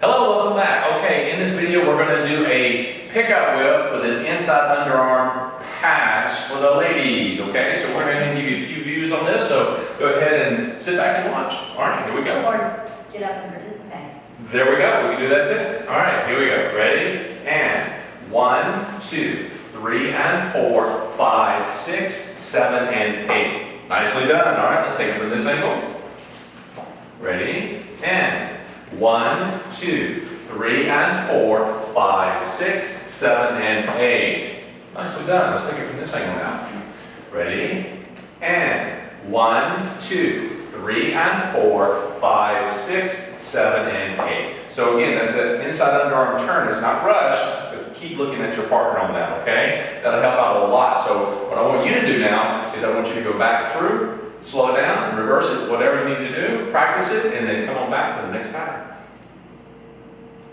Hello, welcome back. Okay, in this video we're going to do a pickup whip with an inside underarm pass for the ladies. Okay, so we're going to give you a few views on this, so go ahead and sit back and watch. All right, here we go. Get up and participate. There we go, we can do that too. All right, here we go. Ready? And 1, 2, 3, and 4, 5, 6, 7, and 8. Nicely done. All right, let's take it from this angle. Ready? And 1, 2, 3, and 4, 5, 6, 7, and 8. Nicely done. Let's take it from this angle now. Ready? And 1, 2, 3, and 4, 5, 6, 7, and 8. So again, that's an inside underarm turn. It's not rushed, but keep looking at your partner on that, okay? That'll help out a lot. So what I want you to do now is I want you to go back through, slow it down, reverse it, whatever you need to do, practice it, and then come on back for the next pattern.